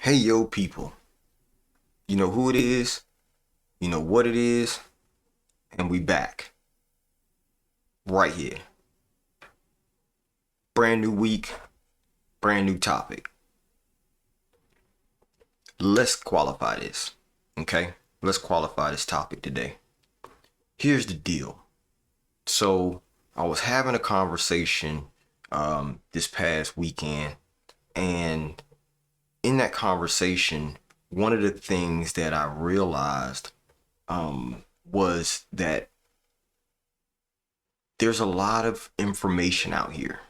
Hey yo people, you know who it is, you know what it is, and we back right here. Brand new week, brand new topic. Let's qualify this, okay? Let's qualify this topic today. Here's the deal. So I was having a conversation this past weekend, and in that conversation, one of the things that I realized was that there's a lot of information out here,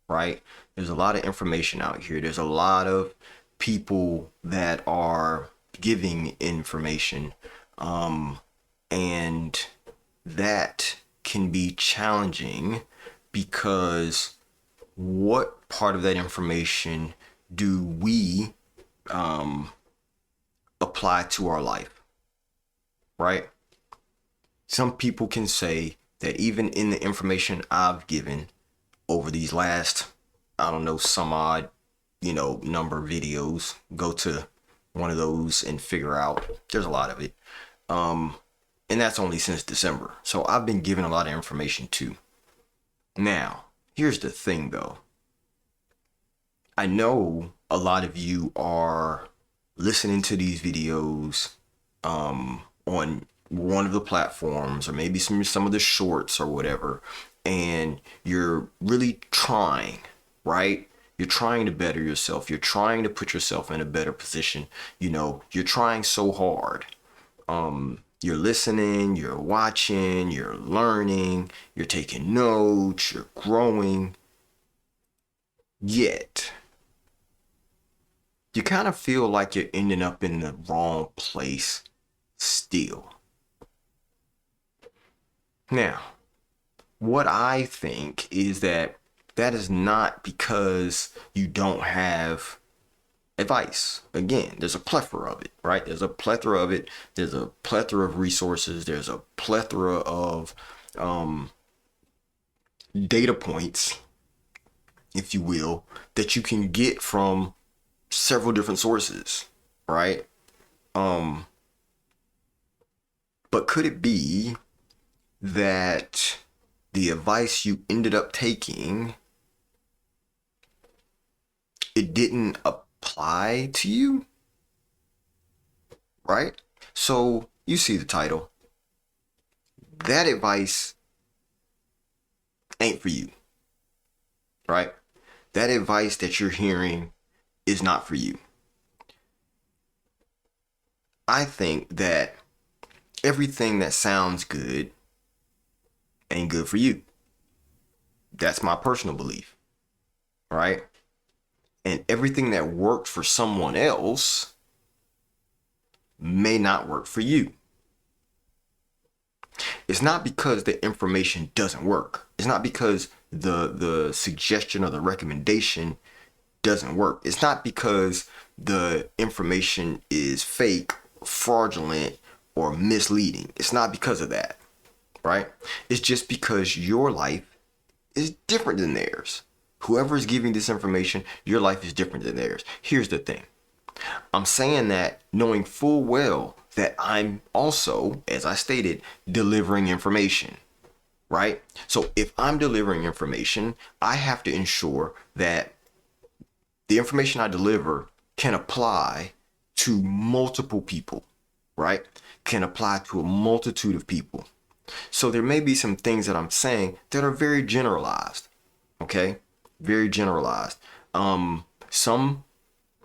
right? There's a lot of information out here. There's a lot of people that are giving information. Um, and that can be challenging because what part of that information do we um, apply to our life, right? Some people can say that even in the information I've given over these last, I don't know, some odd, number of videos, go to one of those and figure out there's a lot of it. Um, and that's only since December. So I've been given a lot of information too. Now, here's the thing though. I know a lot of you are listening to these videos on one of the platforms or maybe some of the shorts or whatever, and you're really trying, right? You're trying to better yourself. You're trying to put yourself in a better position. You're trying so hard. You're listening, you're watching, you're learning, you're taking notes, you're growing. Yet, you kind of feel like you're ending up in the wrong place still. Now, what I think is that is not because you don't have advice. Again, there's a plethora of it, right? There's a plethora of it. There's a plethora of resources. There's a plethora of um, data points, if you will, that you can get from several different sources, right? Um, but could it be that the advice you ended up taking, it didn't apply to you, right? So you see the title. That advice ain't for you, right? That advice that you're hearing is not for you. I think that everything that sounds good ain't good for you. That's my personal belief, right? And everything that worked for someone else may not work for you. It's not because the information doesn't work. It's not because the suggestion or the recommendation doesn't work. It's not because the information is fake, fraudulent, or misleading. It's not because of that, right? It's just because your life is different than theirs. Whoever is giving this information, your life is different than theirs. Here's the thing. I'm saying that knowing full well that I'm also, as I stated, delivering information, right? So if I'm delivering information, I have to ensure that the information I deliver can apply to multiple people, right? Can apply to a multitude of people. So there may be some things that I'm saying that are very generalized, okay? Very generalized. Some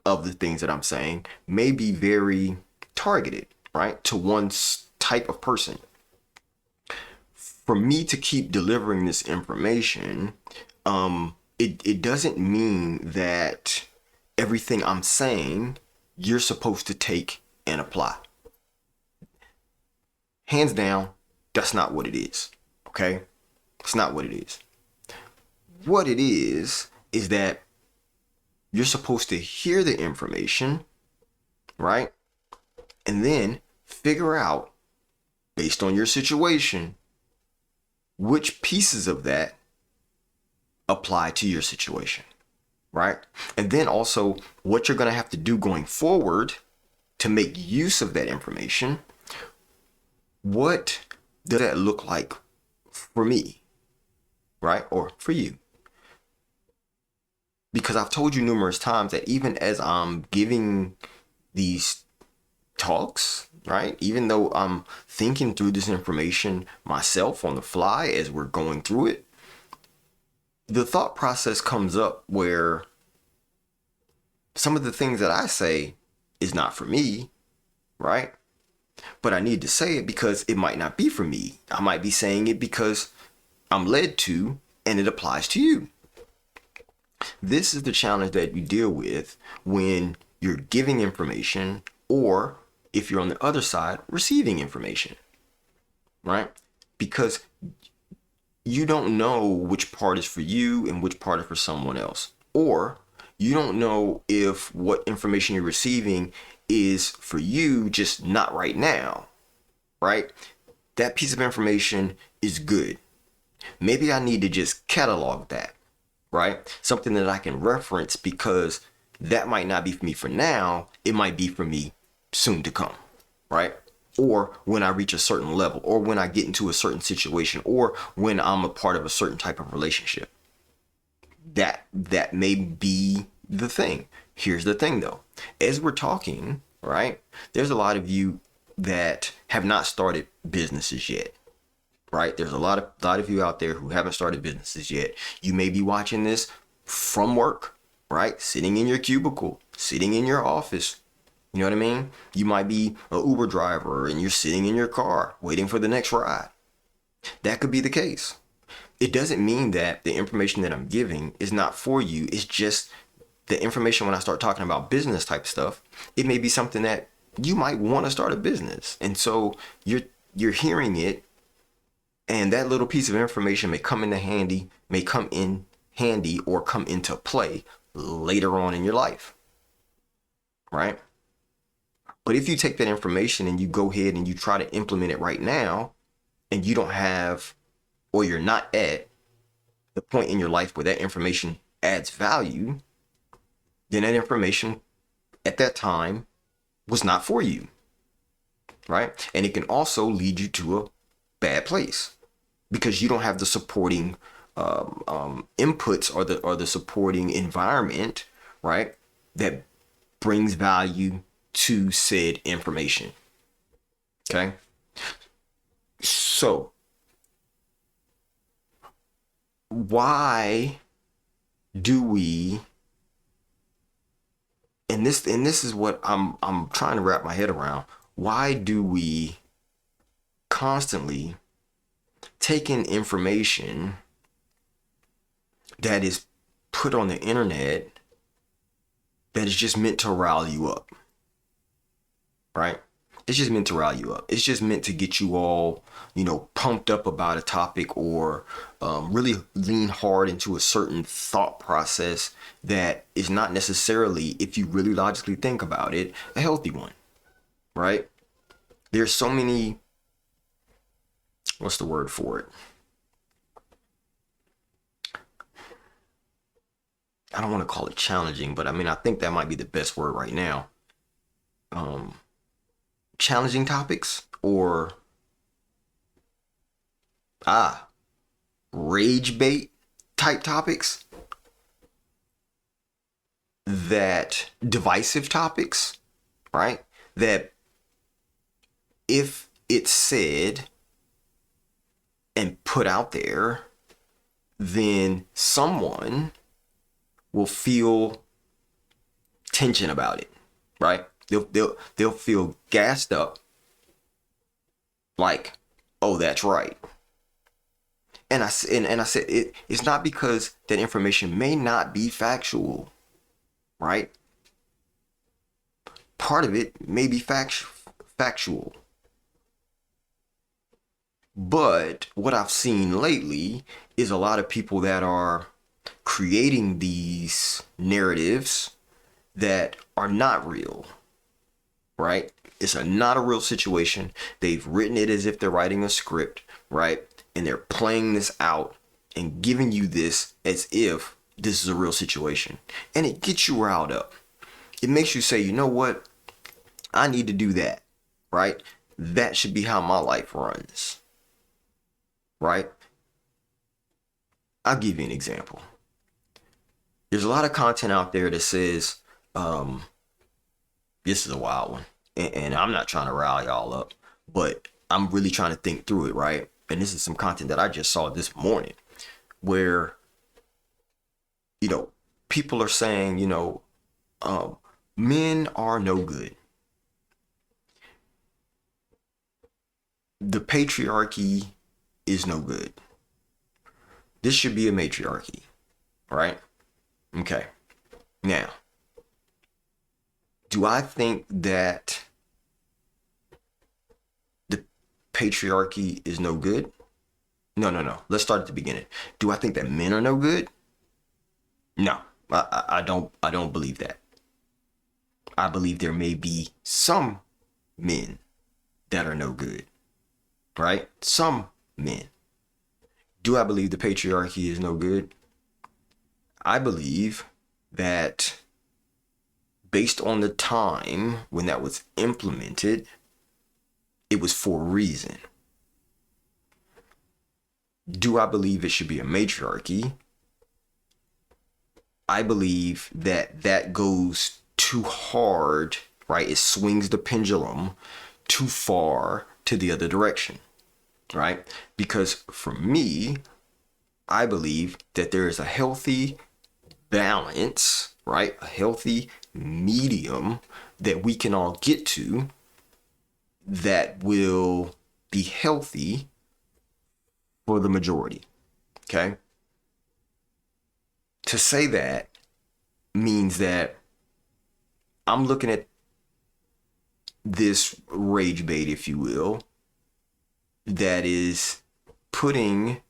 of the things that I'm saying may be very targeted, right, to one type of person. For me to keep delivering this information, it doesn't mean that everything I'm saying you're supposed to take and apply. Hands down, that's not what it is. Okay? It's not what it is. What it is that you're supposed to hear the information, right? And then figure out, based on your situation, which pieces of that apply to your situation. right? And then also what you're going to have to do going forward to make use of that information. What does that look like for me, right? Or for you? Because I've told you numerous times that even as I'm giving these talks, right? Even though I'm thinking through this information myself on the fly as we're going through it, the thought process comes up where some of the things that I say is not for me, right? But I need to say it because it might not be for me. I might be saying it because I'm led to, and it applies to you. This is the challenge that you deal with when you're giving information, or if you're on the other side, receiving information, right? Because you don't know which part is for you and which part is for someone else. Or you don't know if what information you're receiving is for you, just not right now, right? That piece of information is good. Maybe I need to just catalog that, right? Something that I can reference, because that might not be for me for now. It might be for me soon to come, right? Or when I reach a certain level, or when I get into a certain situation, or when I'm a part of a certain type of relationship. That may be the thing. Here's the thing though. As we're talking, right? There's a lot of you that have not started businesses yet. Right? There's a lot of you out there who haven't started businesses yet. You may be watching this from work, right? Sitting in your cubicle, sitting in your office. You know what I mean? You might be an Uber driver and you're sitting in your car waiting for the next ride. That could be the case. It doesn't mean that the information that I'm giving is not for you. It's just the information when I start talking about business type stuff, it may be something that you might want to start a business. And so you're hearing it, and that little piece of information may come in handy or come into play later on in your life, right? But if you take that information and you go ahead and you try to implement it right now, and you don't have, or you're not at the point in your life where that information adds value, then that information at that time was not for you, right? And it can also lead you to a bad place, because you don't have the supporting inputs, or the supporting environment, right, that brings value to said information. Okay. So why do we, and this is what I'm trying to wrap my head around, why do we constantly take in information that is put on the internet that is just meant to rile you up, right? It's just meant to rile you up. It's just meant to get you all, pumped up about a topic, or really lean hard into a certain thought process that is not necessarily, if you really logically think about it, a healthy one, right? There's so many, what's the word for it? I don't want to call it challenging, but I think that might be the best word right now. Challenging topics, or rage bait type topics, that divisive topics, right? That if it's said and put out there, then someone will feel tension about it, right? They'll feel gassed up, like, oh, that's right. And I said it's not because that information may not be factual, right? Part of it may be factual. But what I've seen lately is a lot of people that are creating these narratives that are not real, right? It's not a real situation. They've written it as if they're writing a script, right? And they're playing this out and giving you this as if this is a real situation. And it gets you riled up. It makes you say, you know what? I need to do that, right? That should be how my life runs, right? I'll give you an example. There's a lot of content out there that says, this is a wild one. And I'm not trying to rile y'all up, but I'm really trying to think through it, right? And this is some content that I just saw this morning where, people are saying, men are no good. The patriarchy is no good. This should be a matriarchy, right? Okay. Now, do I think that the patriarchy is no good? No. Let's start at the beginning. Do I think that men are no good? No, I don't believe that. I believe there may be some men that are no good, right? Some men. Do I believe the patriarchy is no good? I believe that based on the time when that was implemented, it was for a reason. Do I believe it should be a matriarchy? I believe that goes too hard, right? It swings the pendulum too far to the other direction, right? Because for me, I believe that there is a healthy balance, right? A healthy medium that we can all get to that will be healthy for the majority, okay? To say that means that I'm looking at this rage bait, if you will, that is putting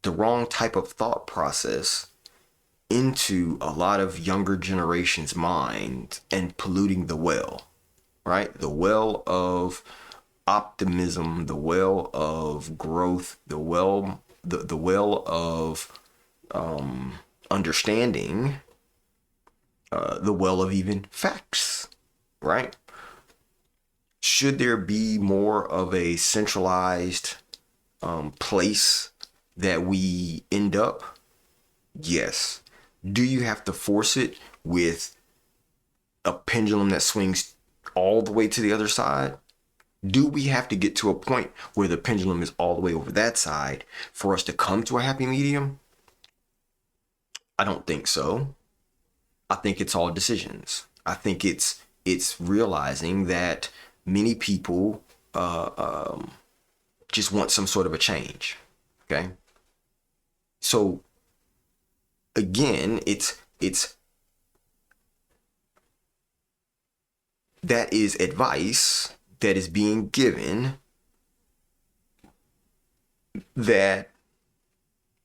the wrong type of thought process into a lot of younger generations' minds and polluting the well, right? The well of optimism, the well of growth, the well of understanding, the well of even facts, right? Should there be more of a centralized place that we end up? Yes. Do you have to force it with a pendulum that swings all the way to the other side? Do we have to get to a point where the pendulum is all the way over that side for us to come to a happy medium? I don't think so. I think it's all decisions. I think it's realizing that many people just want some sort of a change. Okay. So again, it's that is advice that is being given that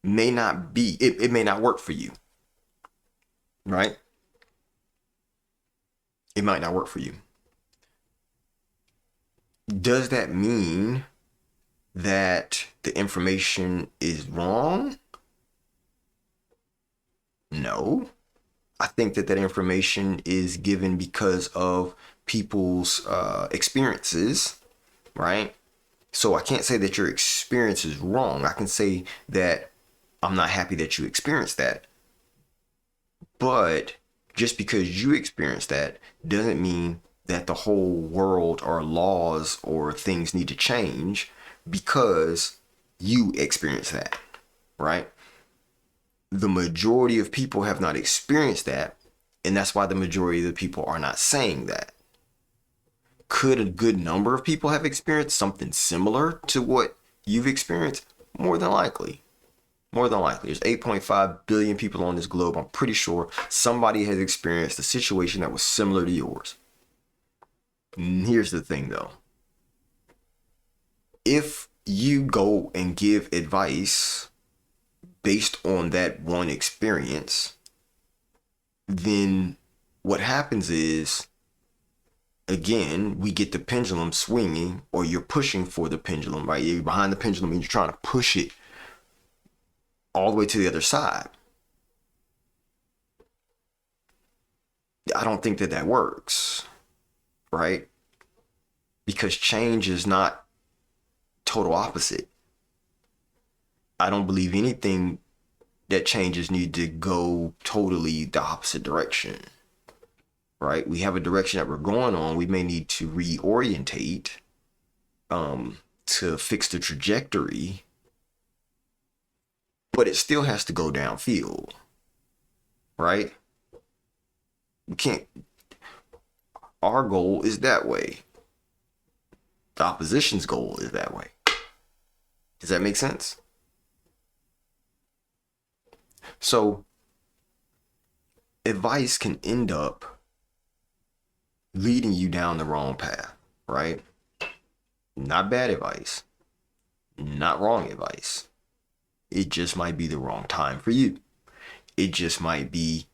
may not be, it may not work for you, right? It might not work for you. Does that mean that the information is wrong? No. I think that information is given because of people's experiences, right? So I can't say that your experience is wrong. I can say that I'm not happy that you experienced that. But just because you experienced that doesn't mean that the whole world or laws or things need to change because you experienced that, right? The majority of people have not experienced that, and that's why the majority of the people are not saying that. Could a good number of people have experienced something similar to what you've experienced? More than likely. More than likely. There's 8.5 billion people on this globe. I'm pretty sure somebody has experienced a situation that was similar to yours. And here's the thing though. If you go and give advice based on that one experience, then what happens is, again, we get the pendulum swinging, or you're pushing for the pendulum, right? You're behind the pendulum and you're trying to push it all the way to the other side. I don't think that that works, right? Because change is not total opposite. I don't believe anything that changes need to go totally the opposite direction, right? We have a direction that we're going on. We may need to reorientate to fix the trajectory, but it still has to go downfield, right? We can't. Our goal is that way. The opposition's goal is that way. Does that make sense? So, advice can end up leading you down the wrong path, right? Not bad advice, not wrong advice. It just might be the wrong time for you. It just might be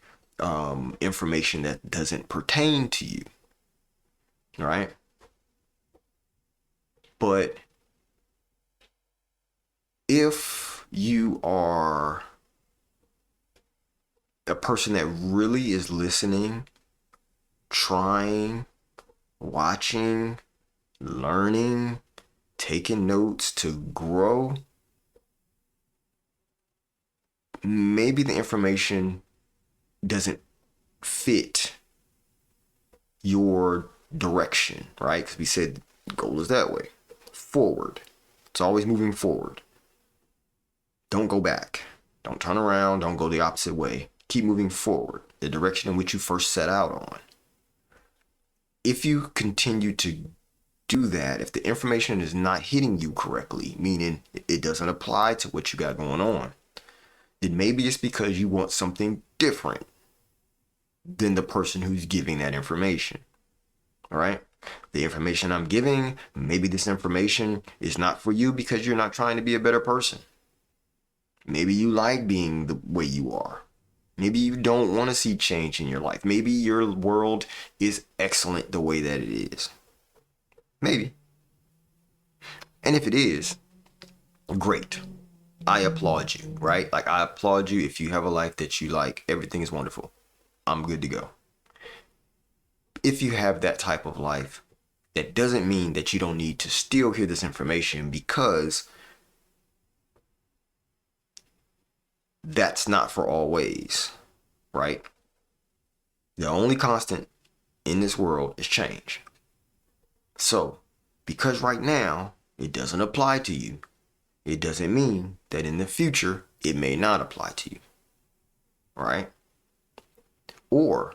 information that doesn't pertain to you, right? But if you are a person that really is listening, trying, watching, learning, taking notes to grow, maybe the information doesn't fit your direction, right? Because we said the goal is that way, forward. It's always moving forward. Don't go back. Don't turn around. Don't go the opposite way. Keep moving forward, the direction in which you first set out on. If you continue to do that, if the information is not hitting you correctly, meaning it doesn't apply to what you got going on, then maybe it's because you want something different than the person who's giving that information. All right? The information I'm giving, maybe this information is not for you because you're not trying to be a better person. Maybe you like being the way you are. Maybe you don't want to see change in your life. Maybe your world is excellent the way that it is. Maybe. And if it is, great. I applaud you, right? Like, I applaud you if you have a life that you like. Everything is wonderful. I'm good to go. If you have that type of life, that doesn't mean that you don't need to still hear this information, because that's not for always, right? The only constant in this world is change. So, because right now it doesn't apply to you, it doesn't mean that in the future it may not apply to you, right? Or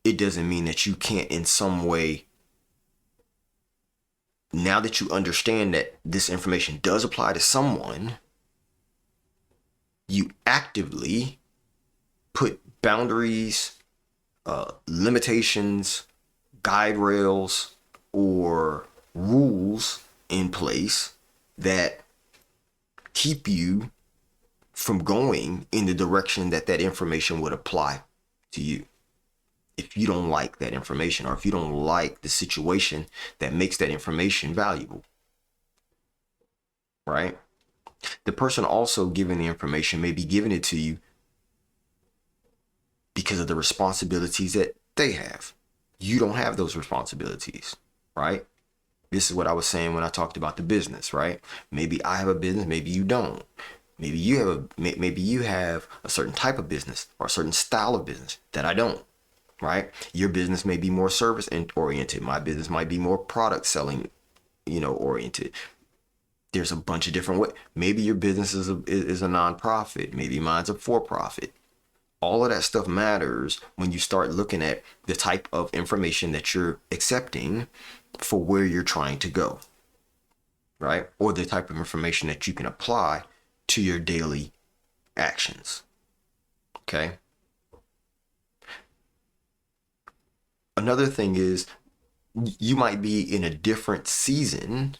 it doesn't mean that you can't in some way, now that you understand that this information does apply to someone, you actively put boundaries, limitations, guide rails, or rules in place that keep you from going in the direction that that information would apply to you. If you don't like that information, or if you don't like the situation that makes that information valuable, right? The person also giving the information may be giving it to you because of the responsibilities that they have. You don't have those responsibilities, right? This is what I was saying when I talked about the business, right? Maybe I have a business, maybe you don't. Maybe you have a certain type of business or a certain style of business that I don't, right? Your business may be more service oriented. My business might be more product selling, oriented. There's a bunch of different ways. Maybe your business is a nonprofit. Maybe mine's a for-profit. All of that stuff matters when you start looking at the type of information that you're accepting for where you're trying to go, right? Or the type of information that you can apply to your daily actions. Okay. Another thing is, you might be in a different season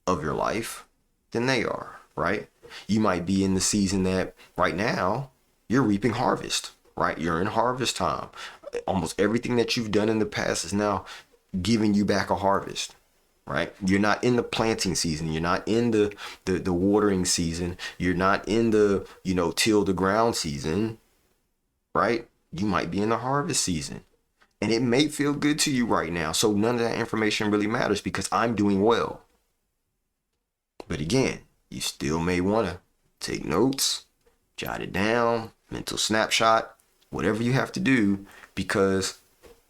of your life than they are, right? You might be in the season that right now you're reaping harvest, right? You're in harvest time. Almost everything that you've done in the past is now giving you back a harvest, right? You're not in the planting season. You're not in the watering season. You're not in the, till the ground season, right? You might be in the harvest season. And it may feel good to you right now. So none of that information really matters because I'm doing well. But again, you still may want to take notes, jot it down, mental snapshot, whatever you have to do, because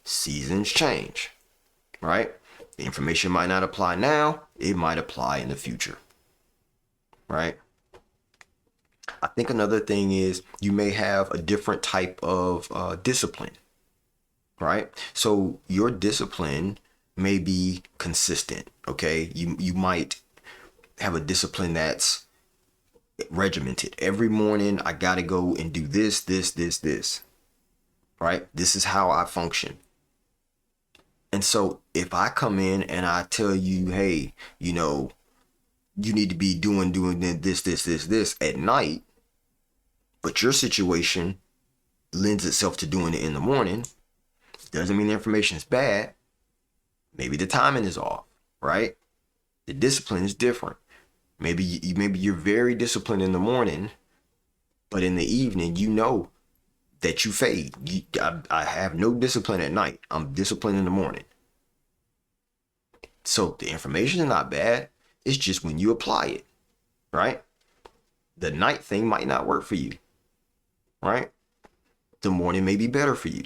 seasons change, right? The information might not apply now, it might apply in the future, right? I think another thing is you may have a different type of discipline, right? So your discipline may be consistent, okay? You might have a discipline that's regimented. Every morning I gotta go and do this, right? This is how I function. And so if I come in and I tell you, hey, you know, you need to be doing this at night, but your situation lends itself to doing it in the morning, doesn't mean the information is bad. Maybe the timing is off, right? The discipline is different. Maybe you're very disciplined in the morning, but in the evening, you know that you fade. I have no discipline at night. I'm disciplined in the morning. So the information is not bad. It's just when you apply it, right? The night thing might not work for you, right? The morning may be better for you.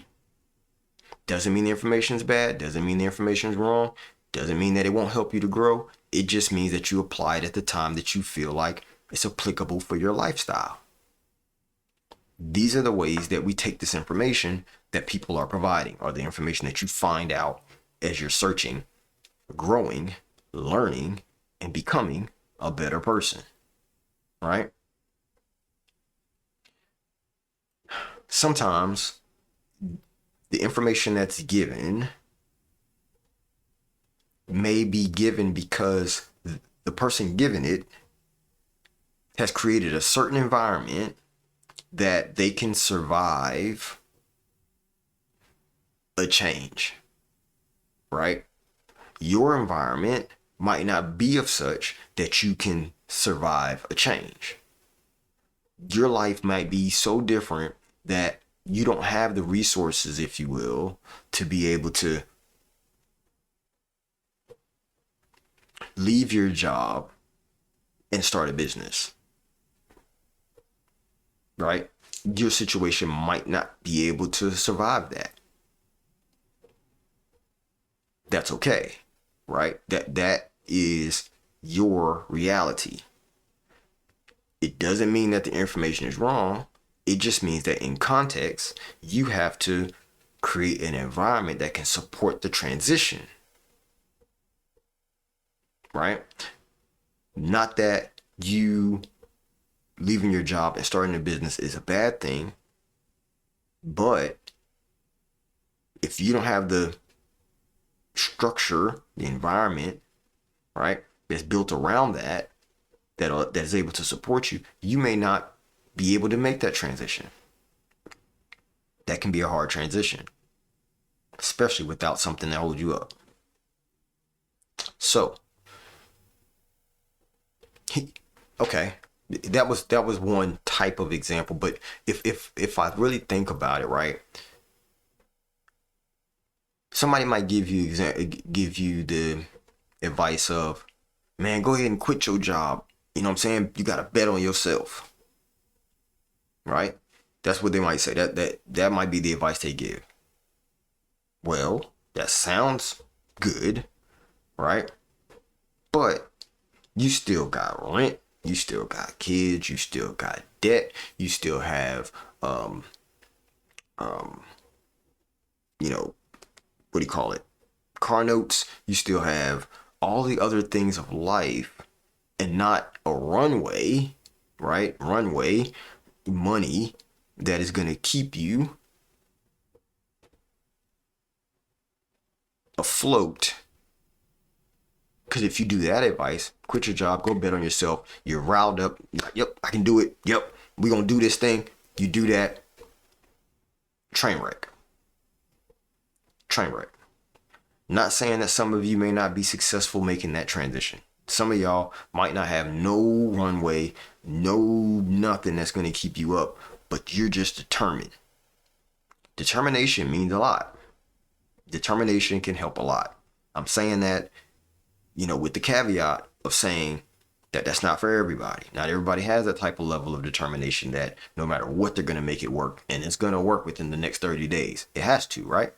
Doesn't mean the information is bad. Doesn't mean the information is wrong. Doesn't mean that it won't help you to grow. It just means that you apply it at the time that you feel like it's applicable for your lifestyle. These are the ways that we take this information that people are providing, or the information that you find out as you're searching, growing, learning, and becoming a better person, right? Sometimes the information that's given may be given because the person giving it has created a certain environment that they can survive a change, right? Your environment might not be of such that you can survive a change. Your life might be so different that you don't have the resources, if you will, to be able to leave your job and start a business, right? Your situation might not be able to survive that. That's okay, right? That is your reality. It doesn't mean that the information is wrong. It just means that in context, you have to create an environment that can support the transition, right? Not that you leaving your job and starting a business is a bad thing, but if you don't have the structure, the environment, right, that's built around that is able to support you, you may not be able to make that transition. That can be a hard transition, especially without something that holds you up. So, okay, that was one type of example, but if I really think about it, right, somebody might give you the advice of, man, go ahead and quit your job. You know what I'm saying? You got to bet on yourself, right? That's what they might say. That might be the advice they give. Well, that sounds good, right? But you still got rent, you still got kids, you still got debt, you still have you know, what do you call it? Car notes, you still have all the other things of life, and not a runway, right? Runway money that is going to keep you afloat. Because if you do that advice, quit your job, go bet on yourself, you're riled up, you're like, yep, I can do it, yep, we're going to do this thing, you do that, train wreck. Not saying that some of you may not be successful making that transition. Some of y'all might not have no runway, no nothing that's going to keep you up, but you're just determined. Determination means a lot. Determination can help a lot. I'm saying that, with the caveat of saying that that's not for everybody. Not everybody has that type of level of determination that no matter what, they're going to make it work, and it's going to work within the next 30 days. It has to, right?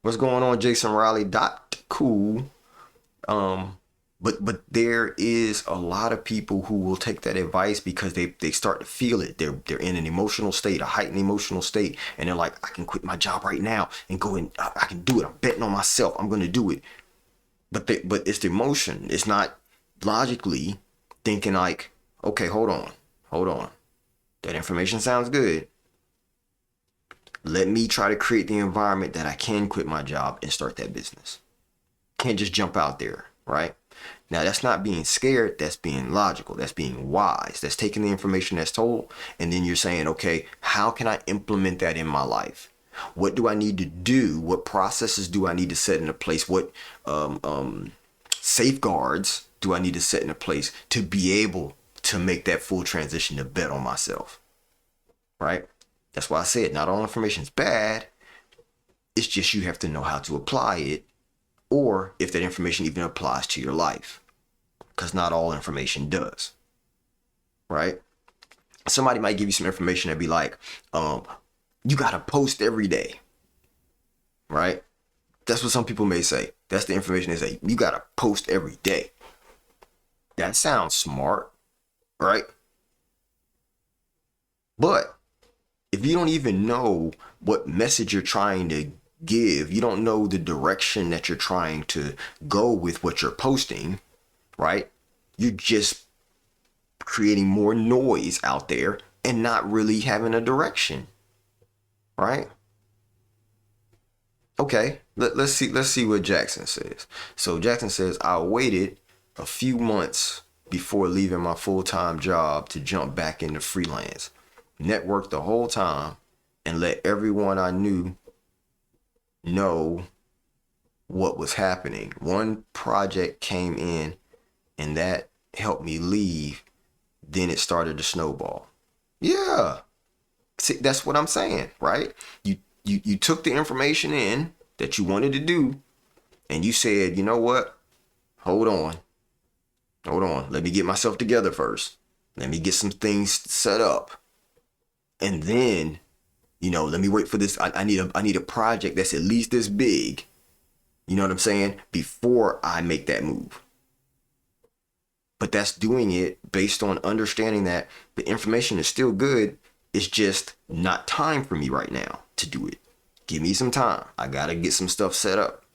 What's going on, Jason Riley? Cool. But there is a lot of people who will take that advice because they start to feel it. They're in an emotional state, a heightened emotional state, and they're like, I can quit my job right now and go and I can do it. I'm betting on myself. I'm going to do it. But it's the emotion. It's not logically thinking like, okay, hold on. That information sounds good. Let me try to create the environment that I can quit my job and start that business. Can't just jump out there, right? Now, that's not being scared. That's being logical. That's being wise. That's taking the information that's told, and then you're saying, okay, how can I implement that in my life? What do I need to do? What processes do I need to set into place? What safeguards do I need to set into place to be able to make that full transition to bet on myself, right? That's why I said not all information is bad. It's just you have to know how to apply it, or if that information even applies to your life, because not all information does, right? Somebody might give you some information and be like, you got to post every day, right? That's what some people may say. That's the information they say. You got to post every day. That sounds smart, right? But if you don't even know what message you're trying to give, you don't know the direction that you're trying to go with what you're posting, right? You're just creating more noise out there and not really having a direction, right? Okay, let's see what Jackson says. So Jackson says, I waited a few months before leaving my full-time job to jump back into freelance. Networked the whole time and let everyone I knew know what was happening. One project came in and that helped me leave. Then it started to snowball. Yeah. See, that's what I'm saying, right? You took the information in that you wanted to do and you said, you know what? Hold on. Let me get myself together first. Let me get some things set up. And then, let me wait for this. I need a project that's at least this big. You know what I'm saying? Before I make that move. But that's doing it based on understanding that the information is still good. It's just not time for me right now to do it. Give me some time. I got to get some stuff set up.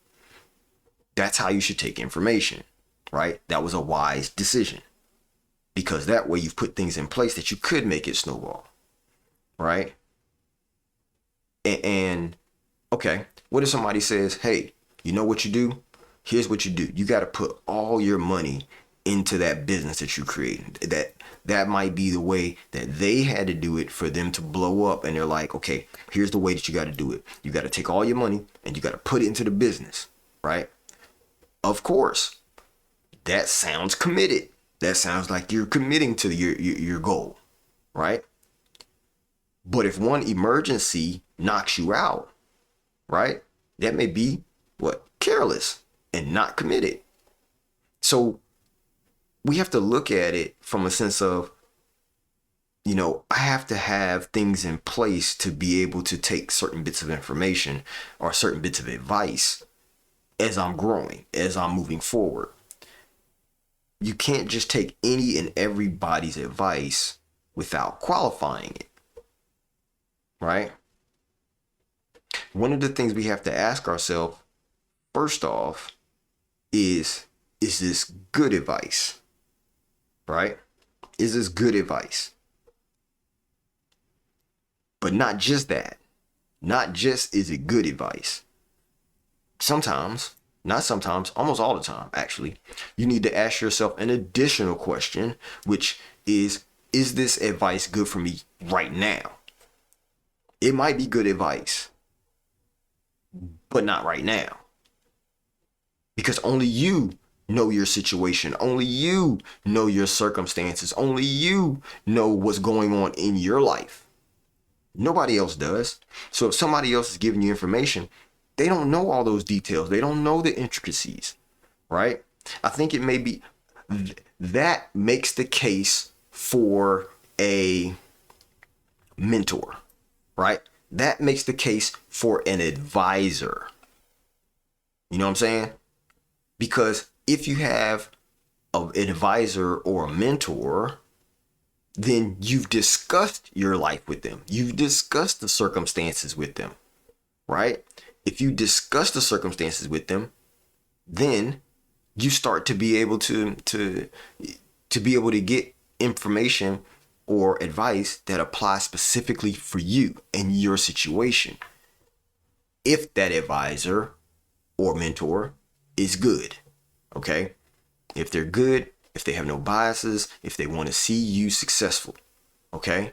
That's how you should take information, right? That was a wise decision. Because that way you've put things in place that you could make it snowball. Right? And okay, what if somebody says, hey, you know what you do? Here's what you do. You got to put all your money into that business that you created. That might be the way that they had to do it for them to blow up. And they're like, okay, here's the way that you got to do it. You got to take all your money and you got to put it into the business, right? Of course, that sounds committed. That sounds like you're committing to your goal, right? But if one emergency knocks you out, right, that may be careless and not committed. So we have to look at it from a sense of, I have to have things in place to be able to take certain bits of information or certain bits of advice as I'm growing, as I'm moving forward. You can't just take any and everybody's advice without qualifying it. Right? One of the things we have to ask ourselves, first off, is this good advice? Right? Is this good advice? But not just that. Not just is it good advice. Sometimes, not sometimes, almost all the time, actually, you need to ask yourself an additional question, which is this advice good for me right now? It might be good advice, but not right now. Because only you know your situation. Only you know your circumstances. Only you know what's going on in your life. Nobody else does. So if somebody else is giving you information, They don't know all those details. They don't know the intricacies, right? I think it may be that makes the case for a mentor, right? That makes the case for an advisor. You know what I'm saying? Because if you have an advisor or a mentor, then you've discussed your life with them. You've discussed the circumstances with them, right? If you discuss the circumstances with them, then you start to be able to be able to get information or advice that applies specifically for you and your situation. If that advisor or mentor is good, okay? If they're good, if they have no biases, if they want to see you successful, okay?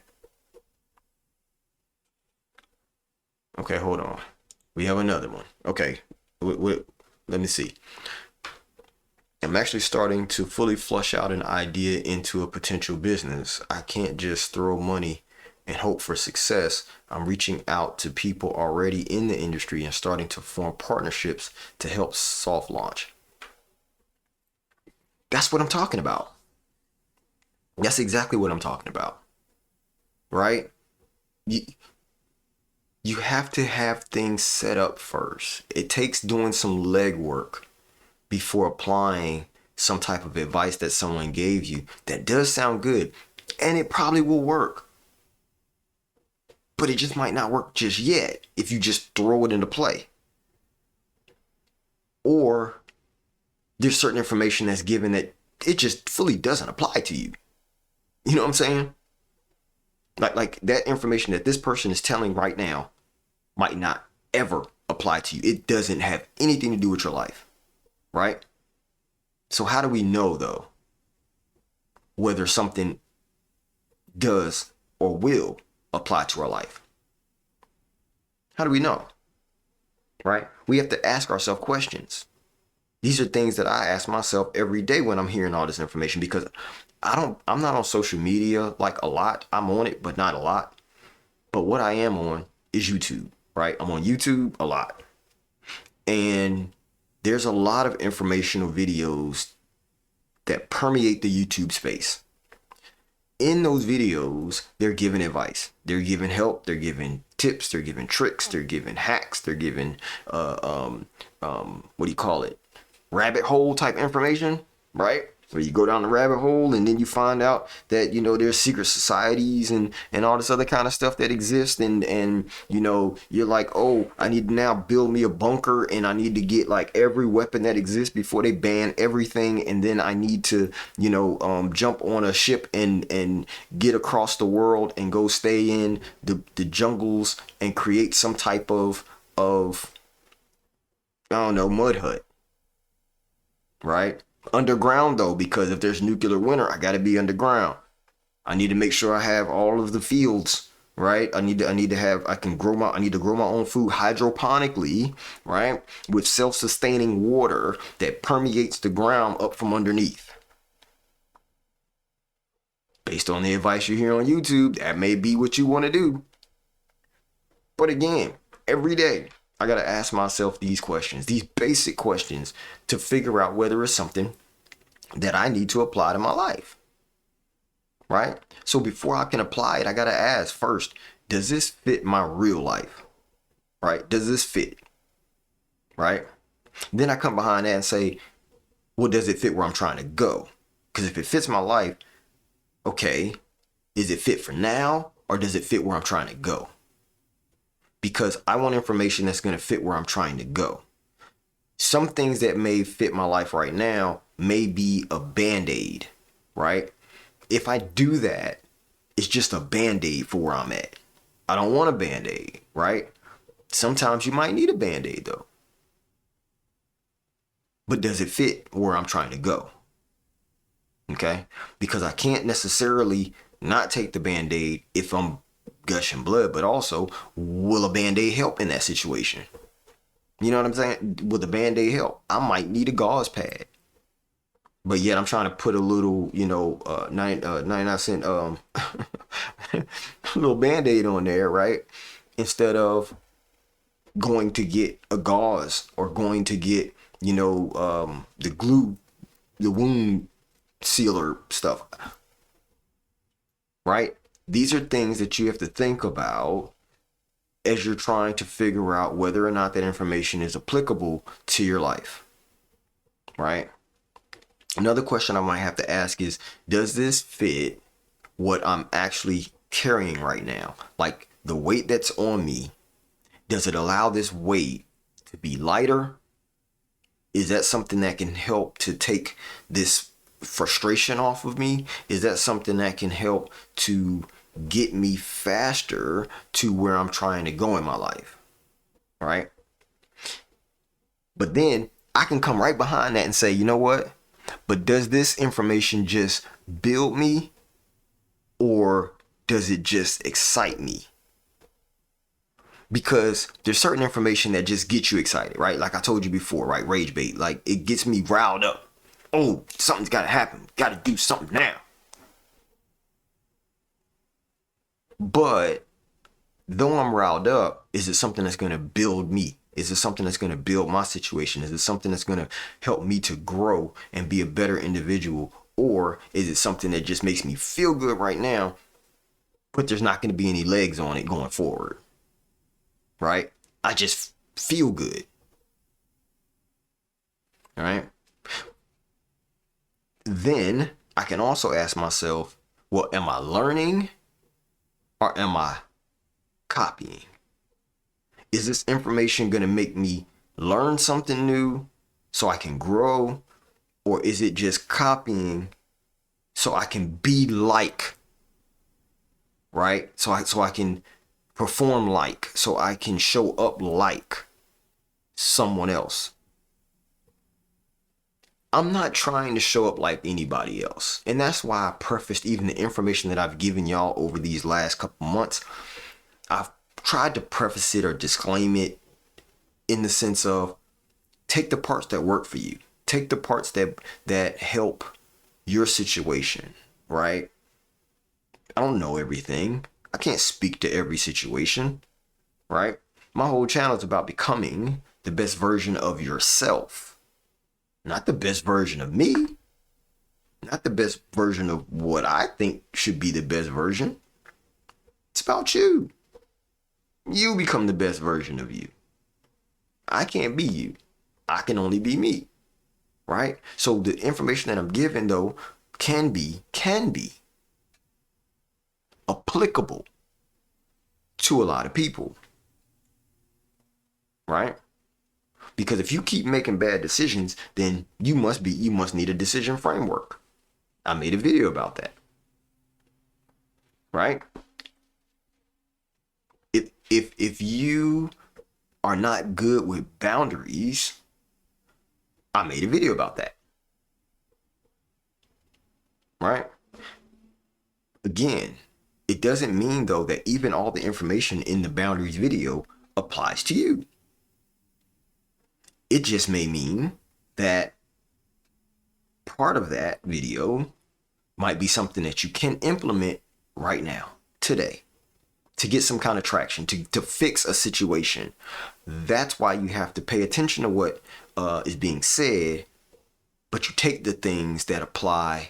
Okay, hold on. We have another one. Okay, let me see. I'm actually starting to fully flush out an idea into a potential business. I can't just throw money and hope for success. I'm reaching out to people already in the industry and starting to form partnerships to help soft launch. That's what I'm talking about. That's exactly what I'm talking about. Right? You have to have things set up first. It takes doing some legwork before applying some type of advice that someone gave you that does sound good, and it probably will work, but it just might not work just yet if you just throw it into play. Or there's certain information that's given that it just fully doesn't apply to you. You know what I'm saying? Like that information that this person is telling right now might not ever apply to you. It doesn't have anything to do with your life, right? So how do we know though whether something does or will apply to our life? How do we know? Right? We have to ask ourselves questions. These are things that I ask myself every day when I'm hearing all this information, because I'm not on social media like a lot. I'm on it, but not a lot. But what I am on is YouTube, right? I'm on YouTube a lot. And there's a lot of informational videos that permeate the YouTube space. In those videos, they're giving advice, they're giving help, they're giving tips, they're giving tricks, they're giving hacks, they're giving what do you call it? Rabbit hole type information, right? Where you go down the rabbit hole and then you find out that, you know, there's secret societies and all this other kind of stuff that exists. And, you know, you're like, oh, I need to now build me a bunker and I need to get like every weapon that exists before they ban everything. And then I need to, you know, jump on a ship and get across the world and go stay in the jungles and create some type of, I don't know, mud hut, right? Underground though, because if there's nuclear winter, I got to be underground. I need to make sure I have all of the fields, right? I need to have, I need to grow my own food hydroponically, right? With self-sustaining water that permeates the ground up from underneath. Based on the advice you hear on YouTube, that may be what you want to do. But again, every day, I got to ask myself these questions, these basic questions, to figure out whether it's something that I need to apply to my life, right? So before I can apply it, I got to ask first, does this fit my real life, right? Does this fit, right? Then I come behind that and say, well, does it fit where I'm trying to go? Because if it fits my life, okay, is it fit for now or does it fit where I'm trying to go? Because I want information that's going to fit where I'm trying to go. Some things that may fit my life right now may be a band-aid, right? If I do that, it's just a band-aid for where I'm at. I don't want a band-aid, right? Sometimes you might need a band-aid though. But does it fit where I'm trying to go? Okay? Because I can't necessarily not take the band-aid if I'm gushing blood, but also, will a band-aid help in that situation? You know what I'm saying? Will the band-aid help? I might need a gauze pad, but yet I'm trying to put a little, you know, 99-cent little band-aid on there, right? Instead of going to get a gauze or going to get, the glue, the wound sealer stuff, right? These are things that you have to think about as you're trying to figure out whether or not that information is applicable to your life, right? Another question I might have to ask is, does this fit what I'm actually carrying right now? Like the weight that's on me, does it allow this weight to be lighter? Is that something that can help to take this frustration off of me? Is that something that can help to get me faster to where I'm trying to go in my life? Right? But then I can come right behind that and say, you know what? But does this information just build me, or does it just excite me? Because there's certain information that just gets you excited, right? Like I told you before, right? Rage bait. Like it gets me riled up. Oh, something's got to happen. Got to do something now. But though I'm riled up, is it something that's going to build me? Is it something that's going to build my situation? Is it something that's going to help me to grow and be a better individual? Or is it something that just makes me feel good right now, but there's not going to be any legs on it going forward? Right? I just feel good. All right. Then I can also ask myself, well, am I learning or am I copying? Is this information going to make me learn something new so I can grow? Or is it just copying so I can be like, right? So I can perform like, so I can show up like someone else. I'm not trying to show up like anybody else. And that's why I prefaced even the information that I've given y'all over these last couple months. I've tried to preface it or disclaim it in the sense of take the parts that work for you. Take the parts that help your situation, right? I don't know everything. I can't speak to every situation, right? My whole channel is about becoming the best version of yourself. Not the best version of me. Not the best version of what I think should be the best version. It's about you. You become the best version of you. I can't be you. I can only be me. Right? So the information that I'm giving though can be applicable to a lot of people. Right? Because if you keep making bad decisions, then you must need a decision framework. I made a video about that. Right? If you are not good with boundaries, I made a video about that. Right? Again, it doesn't mean though that even all the information in the boundaries video applies to you. It just may mean that part of that video might be something that you can implement right now, today, to get some kind of traction, to fix a situation. That's why you have to pay attention to what is being said, but you take the things that apply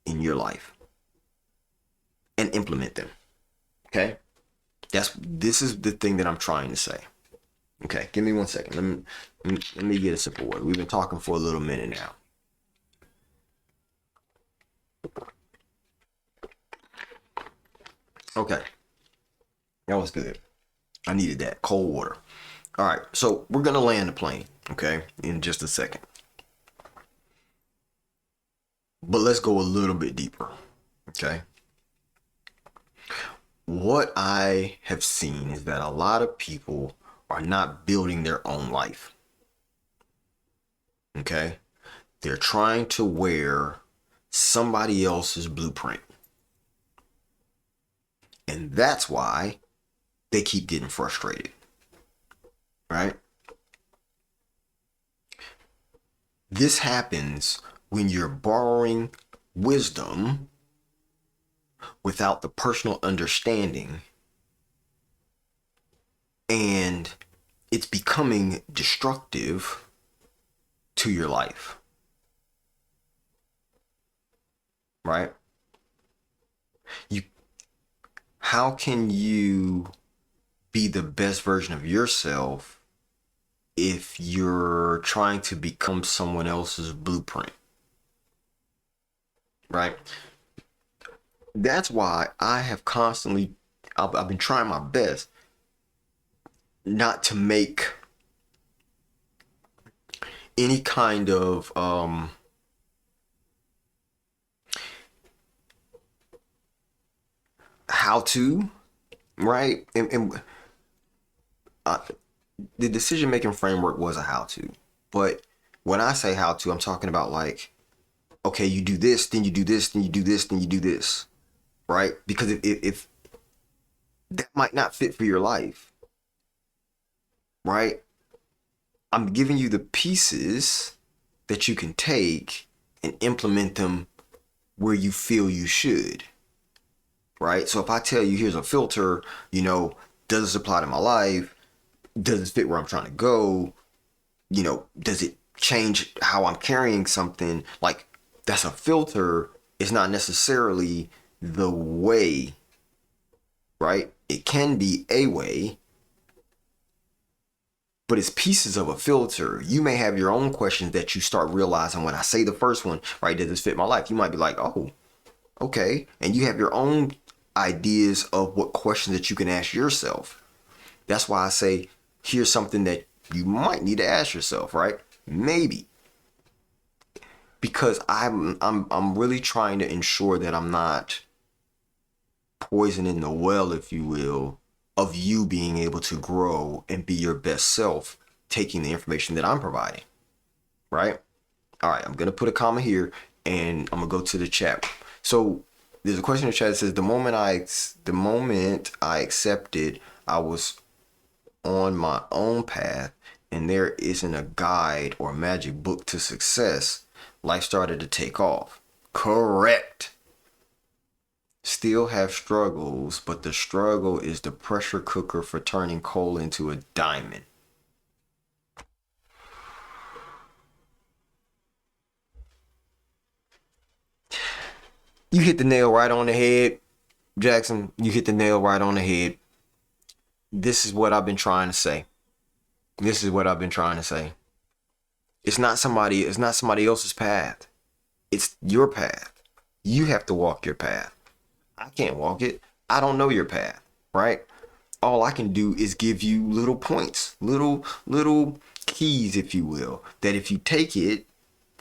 in your life and implement them. Okay? This is the thing that I'm trying to say. Okay, give me 1 second. Let me get a sip of water. We've been talking for a little minute now. Okay. That was good. I needed that. Cold water. All right, so we're going to land the plane, okay, in just a second. But let's go a little bit deeper, okay? What I have seen is that a lot of people are not building their own life, okay? They're trying to wear somebody else's blueprint. And that's why they keep getting frustrated, right? This happens when you're borrowing wisdom without the personal understanding and it's becoming destructive to your life, right? You, how can you be the best version of yourself if you're trying to become someone else's blueprint, right? That's why I have constantly, I've been trying my best not to make any kind of how to, right? And the decision making framework was a how to, but when I say how to, I'm talking about like, okay, you do this, then you do this, then you do this, then you do this, right? Because if that might not fit for your life, right? I'm giving you the pieces that you can take and implement them where you feel you should, right? So if I tell you here's a filter, does this apply to my life? Does it fit where I'm trying to go? Does it change how I'm carrying something? Like, that's a filter. It's not necessarily the way, right? It can be a way, but it's pieces of a filter. You may have your own questions that you start realizing when I say the first one, right? Does this fit my life? You might be like, oh, okay. And you have your own ideas of what questions that you can ask yourself. That's why I say, here's something that you might need to ask yourself, right? Maybe. Because I'm really trying to ensure that I'm not poisoning the well, if you will, of you being able to grow and be your best self, taking the information that I'm providing, right? All right, I'm gonna put a comma here, and I'm gonna go to the chat. So there's a question in the chat that says, the moment I accepted I was on my own path, and there isn't a guide or magic book to success, life started to take off. Correct. Still have struggles, but the struggle is the pressure cooker for turning coal into a diamond. You hit the nail right on the head, Jackson. You hit the nail right on the head. This is what I've been trying to say. This is what I've been trying to say. It's not somebody else's path. It's your path. You have to walk your path. I can't walk it. I don't know your path, right? All I can do is give you little points, little keys, if you will, that if you take it,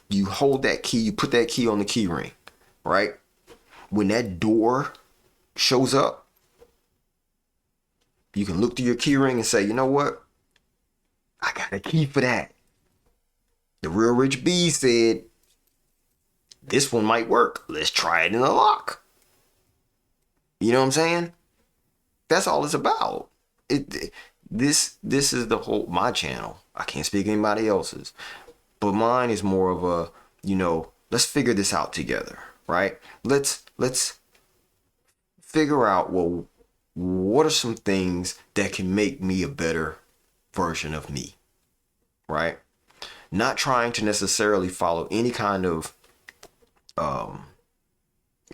you hold that key, you put that key on the key ring, right? When that door shows up, you can look through your key ring and say, you know what? I got a key for that. The real Rich B said, this one might work. Let's try it in the lock. You know what I'm saying? That's all it's about. This is the whole my channel. I can't speak anybody else's, but mine is more of a, let's figure this out together, right? Let's figure out, well, what are some things that can make me a better version of me, right? Not trying to necessarily follow any kind of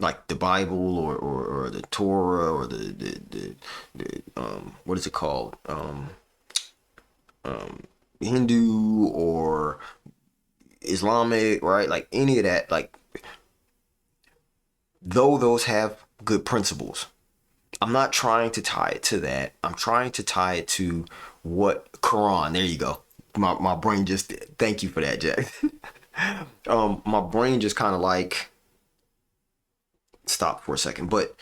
like the Bible or the Torah or the what is it called, Hindu or Islamic, right? Like any of that, like, though those have good principles, I'm not trying to tie it to that. I'm trying to tie it to what Quran. There you go. My brain just, thank you for that, Jack. My brain just kind of like stopped for a second, but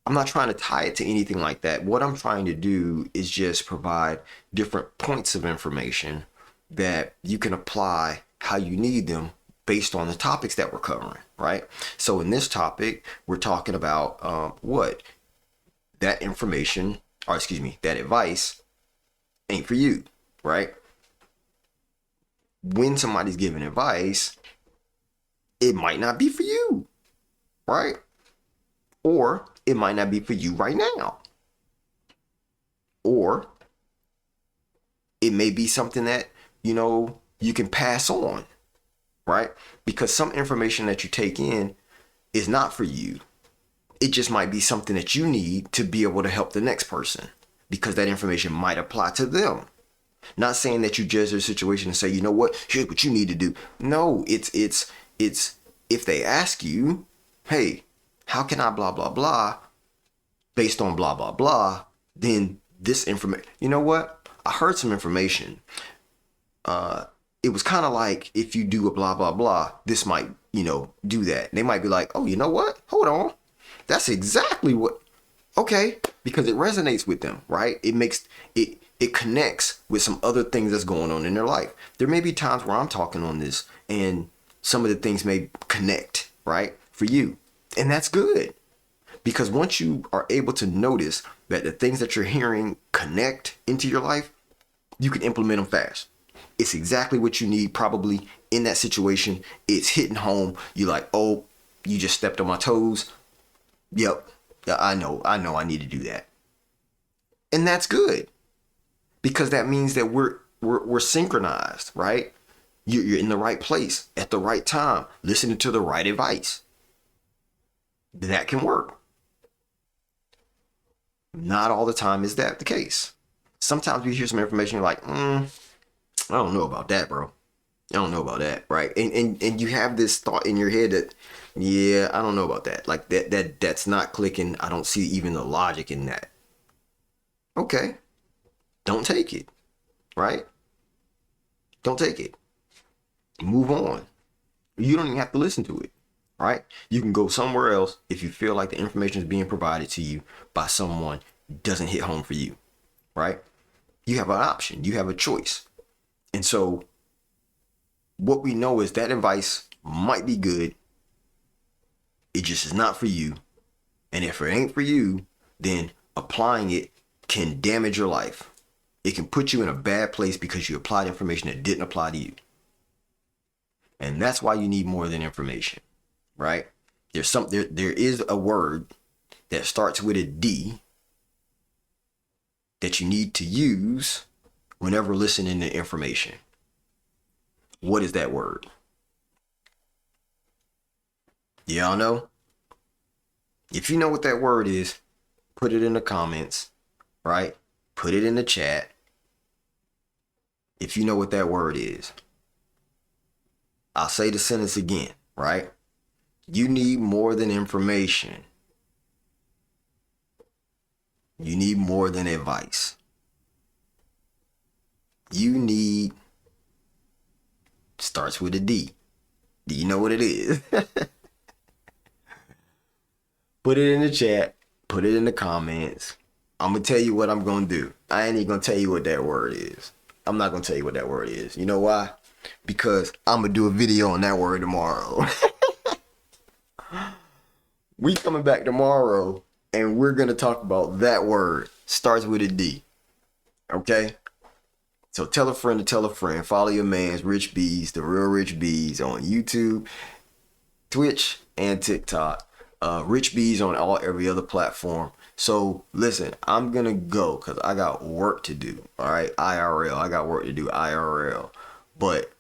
I'm not trying to tie it to anything like that. What I'm trying to do is just provide different points of information that you can apply how you need them based on the topics that we're covering, right? So in this topic, we're talking about what that information, or excuse me, that advice ain't for you, right? When somebody's giving advice, it might not be for you, right? Or it might not be for you right now. Or It may be something that, you can pass on, right? Because some information that you take in is not for you. It just might be something that you need to be able to help the next person because that information might apply to them. Not saying that you judge their situation and say, you know what, here's what you need to do. No, it's if they ask you, hey, how can I blah blah blah based on blah blah blah, then this information, you know what? I heard some information. It was kind of like if you do a blah blah blah, this might, do that. They might be like, oh, you know what? Hold on. That's exactly what, okay, because it resonates with them, right? It connects with some other things that's going on in their life. There may be times where I'm talking on this and some of the things may connect, right, for you. And that's good. Because once you are able to notice that the things that you're hearing connect into your life, you can implement them fast. It's exactly what you need probably in that situation. It's hitting home. You're like, oh, you just stepped on my toes. Yep. I know I need to do that. And that's good. Because that means that we're synchronized, right? You're in the right place at the right time, listening to the right advice. That can work. Not all the time is that the case. Sometimes we hear some information, you're like, I don't know about that, bro. I don't know about that, right? And you have this thought in your head that, yeah, I don't know about that. Like that's not clicking. I don't see even the logic in that. Okay. Don't take it, right? Don't take it. Move on. You don't even have to listen to it, right? You can go somewhere else if you feel like the information is being provided to you by someone doesn't hit home for you, right? You have an option. You have a choice. And so what we know is that advice might be good. It just is not for you. And if it ain't for you, then applying it can damage your life. It can put you in a bad place because you applied information that didn't apply to you. And that's why you need more than information, right? There is a word that starts with a D that you need to use whenever listening to information. What is that word? Y'all know? If you know what that word is, put it in the comments, right? Put it in the chat. If you know what that word is. I'll say the sentence again, right? You need more than information. You need more than advice. You need, starts with a D. Do you know what it is? Put it in the chat. Put it in the comments. I'm going to tell you what I'm going to do. I ain't even going to tell you what that word is. I'm not going to tell you what that word is. You know why? Because I'm going to do a video on that word tomorrow. We coming back tomorrow and we're going to talk about that word. Starts with a D. Okay? So tell a friend to tell a friend. Follow your mans, Rich Bees, The Real Rich Bees on YouTube, Twitch, and TikTok. Rich Bees on every other platform. So listen, I'm gonna go because I got work to do. All right, IRL. I got work to do IRL. But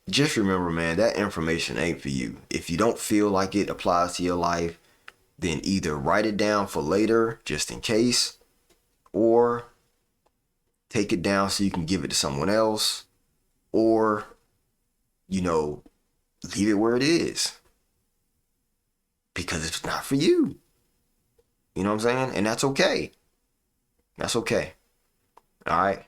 just remember, man, that information ain't for you. If you don't feel like it applies to your life, then either write it down for later, just in case, or take it down so you can give it to someone else, or, leave it where it is. Because it's not for you. You know what I'm saying? And that's okay. That's okay. All right.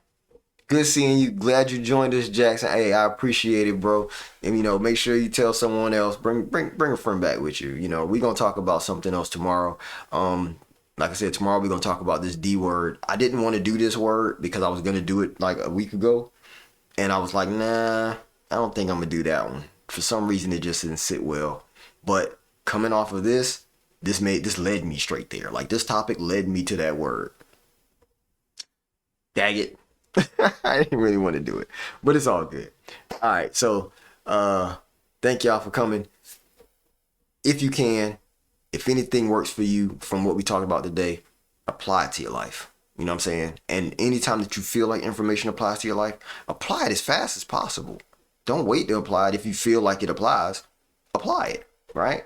Good seeing you. Glad you joined us, Jackson. Hey, I appreciate it, bro. And make sure you tell someone else. Bring a friend back with you. We're gonna talk about something else tomorrow. Like I said, tomorrow we're gonna talk about this D word. I didn't want to do this word because I was gonna do it like a week ago, and I was like, nah, I don't think I'm gonna do that one. For some reason, it just didn't sit well. But coming off of this led me straight there. Like this topic led me to that word. Dang it. I didn't really want to do it, but it's all good. All right. So, thank y'all for coming. If you can, if anything works for you from what we talked about today, apply it to your life. You know what I'm saying? And anytime that you feel like information applies to your life, apply it as fast as possible. Don't wait to apply it. If you feel like it applies, apply it, right?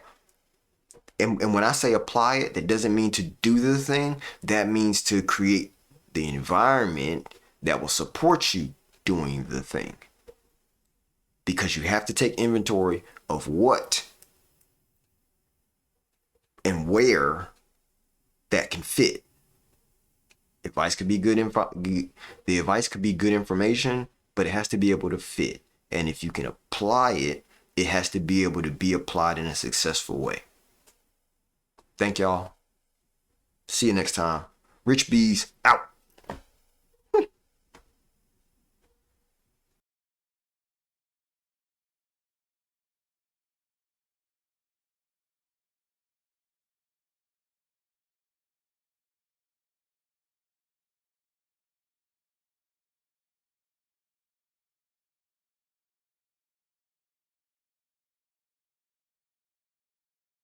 And when I say apply it, that doesn't mean to do the thing. That means to create the environment that will support you doing the thing. Because you have to take inventory of what and where that can fit. Advice could be good the advice could be good information, but it has to be able to fit. And if you can apply it, it has to be able to be applied in a successful way. Thank y'all. See you next time. Rich Bees out.